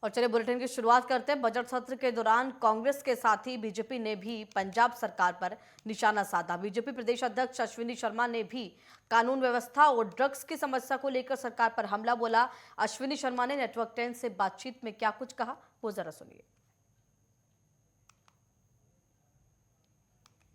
और चलिए बुलेटिन की शुरुआत करते हैं। बजट सत्र के दौरान कांग्रेस के साथ ही बीजेपी ने भी पंजाब सरकार पर निशाना साधा। बीजेपी प्रदेश अध्यक्ष अश्विनी शर्मा ने भी कानून व्यवस्था और ड्रग्स की समस्या को लेकर सरकार पर हमला बोला। अश्विनी शर्मा ने नेटवर्क 10 से बातचीत में क्या कुछ कहा, वो जरा सुनिए।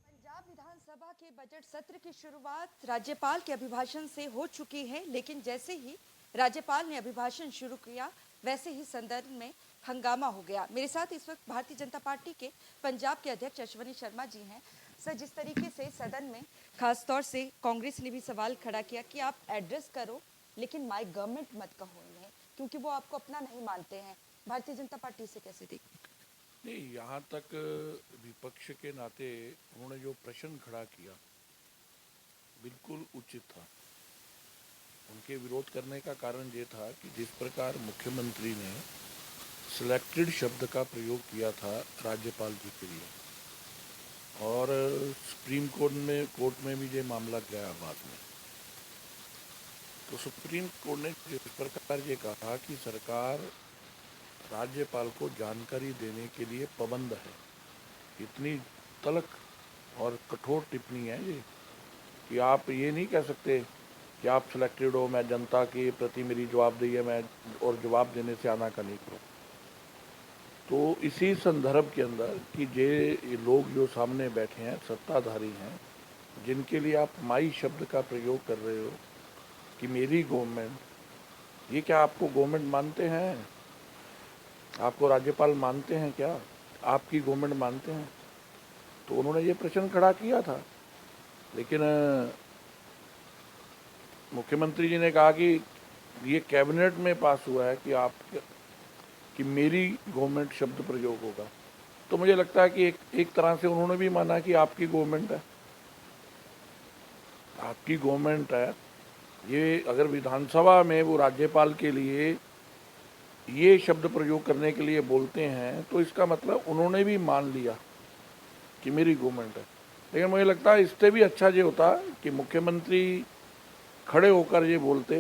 पंजाब विधानसभा के बजट सत्र की शुरुआत राज्यपाल के अभिभाषण से हो चुकी है, लेकिन जैसे ही राज्यपाल ने अभिभाषण शुरू किया वैसे ही सदन में हंगामा हो गया। मेरे साथ इस वक्त भारतीय जनता पार्टी के पंजाब के अध्यक्ष अश्विनी शर्मा जी हैं। सर, जिस तरीके से सदन में खासतौर से कांग्रेस ने भी सवाल खड़ा किया कि आप एड्रेस करो लेकिन माय गवर्नमेंट मत कहो इन्हें, क्योंकि वो आपको अपना नहीं मानते हैं। भारतीय जनता पार्टी से कैसे देखते? नहीं, यहाँ तक विपक्ष के नाते उन्होंने जो प्रश्न खड़ा किया बिल्कुल उचित था। उनके विरोध करने का कारण ये था कि जिस प्रकार मुख्यमंत्री ने सिलेक्टेड शब्द का प्रयोग किया था राज्यपाल जी के लिए, और सुप्रीम कोर्ट में भी ये मामला गया बाद में, तो सुप्रीम कोर्ट ने जिस प्रकार ये कहा कि सरकार राज्यपाल को जानकारी देने के लिए पाबंद है, इतनी तल्ख और कठोर टिप्पणी है ये कि आप ये नहीं कह सकते कि आप सिलेक्टेड हो, मैं जनता के प्रति मेरी जवाबदेही है, मैं और जवाब देने से आनाकानी करो। तो इसी संदर्भ के अंदर कि ये लोग जो सामने बैठे हैं सत्ताधारी हैं, जिनके लिए आप माई शब्द का प्रयोग कर रहे हो कि मेरी गवर्नमेंट, ये क्या आपको गवर्नमेंट मानते हैं? आपको राज्यपाल मानते हैं क्या? आपकी गवर्नमेंट मानते हैं? तो उन्होंने ये प्रश्न खड़ा किया था, लेकिन मुख्यमंत्री जी ने कहा कि ये कैबिनेट में पास हुआ है कि मेरी गवर्नमेंट शब्द प्रयोग होगा। तो मुझे लगता है कि एक तरह से उन्होंने भी माना कि आपकी गवर्नमेंट है, आपकी गवर्नमेंट है। ये अगर विधानसभा में वो राज्यपाल के लिए ये शब्द प्रयोग करने के लिए बोलते हैं तो इसका मतलब उन्होंने भी मान लिया कि मेरी गवर्नमेंट है। लेकिन मुझे लगता है इससे भी अच्छा ये होता कि मुख्यमंत्री खड़े होकर ये बोलते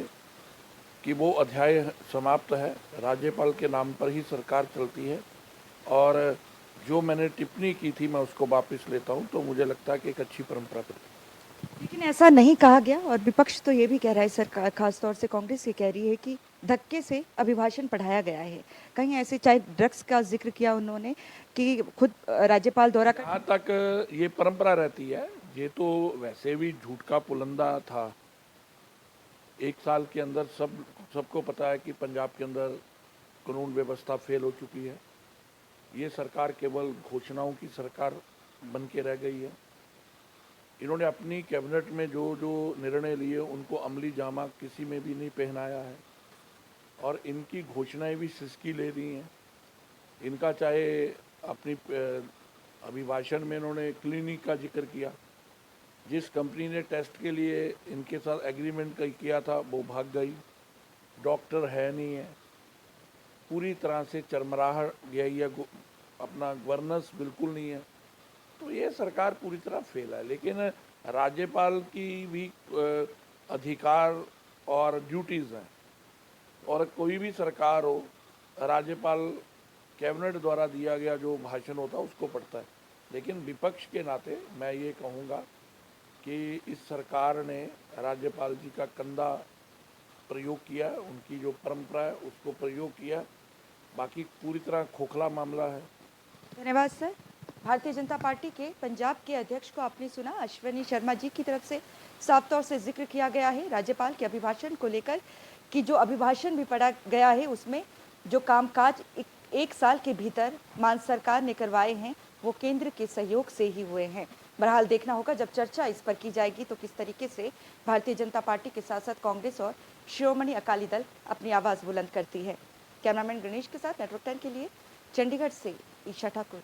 कि वो अध्याय समाप्त है, राज्यपाल के नाम पर ही सरकार चलती है, और जो मैंने टिप्पणी की थी मैं उसको वापस लेता हूँ। तो मुझे लगता है कि एक अच्छी परंपरा बनती। लेकिन ऐसा नहीं कहा गया और विपक्ष तो ये भी कह रहा है, सरकार खासतौर से कांग्रेस ये कह रही है कि धक्के से अभिभाषण पढ़ाया गया है। कहीं ऐसे, चाहे ड्रग्स का जिक्र किया उन्होंने कि खुद राज्यपाल द्वारा जहाँ तक ये परंपरा रहती है, ये तो वैसे भी झूठ का पुलंदा था। एक साल के अंदर सबको पता है कि पंजाब के अंदर कानून व्यवस्था फेल हो चुकी है। ये सरकार केवल घोषणाओं की सरकार बन के रह गई है। इन्होंने अपनी कैबिनेट में जो जो निर्णय लिए उनको अमली जामा किसी में भी नहीं पहनाया है, और इनकी घोषणाएं भी सिसकी ले रही हैं। इनका चाहे अपनी अभिभाषण में इन्होंने क्लिनिक का जिक्र किया, जिस कंपनी ने टेस्ट के लिए इनके साथ एग्रीमेंट किया था वो भाग गई, डॉक्टर है नहीं है, पूरी तरह से चरमराह गई है, अपना गवर्नेंस बिल्कुल नहीं है। तो ये सरकार पूरी तरह फेल है। लेकिन राज्यपाल की भी अधिकार और ड्यूटीज़ हैं, और कोई भी सरकार हो, राज्यपाल कैबिनेट द्वारा दिया गया जो भाषण होता है उसको पढ़ता है। लेकिन विपक्ष के नाते मैं ये कहूँगा कि इस सरकार ने राज्यपाल जी का कंधा प्रयोग किया, उनकी जो परंपरा है उसको प्रयोग किया, बाकी पूरी तरह खोखला मामला है। धन्यवाद सर। भारतीय जनता पार्टी के पंजाब के अध्यक्ष को आपने सुना। अश्विनी शर्मा जी की तरफ से साफ तौर से जिक्र किया गया है राज्यपाल के अभिभाषण को लेकर कि जो अभिभाषण भी पढ़ा गया है उसमें जो कामकाज एक साल के भीतर मान सरकार ने करवाए हैं वो केंद्र के सहयोग से ही हुए हैं। बहरहाल देखना होगा जब चर्चा इस पर की जाएगी तो किस तरीके से भारतीय जनता पार्टी के साथ साथ कांग्रेस और शिरोमणि अकाली दल अपनी आवाज बुलंद करती है। कैमरामैन गणेश के साथ नेटवर्क 10 के लिए चंडीगढ़ से ईशा ठाकुर।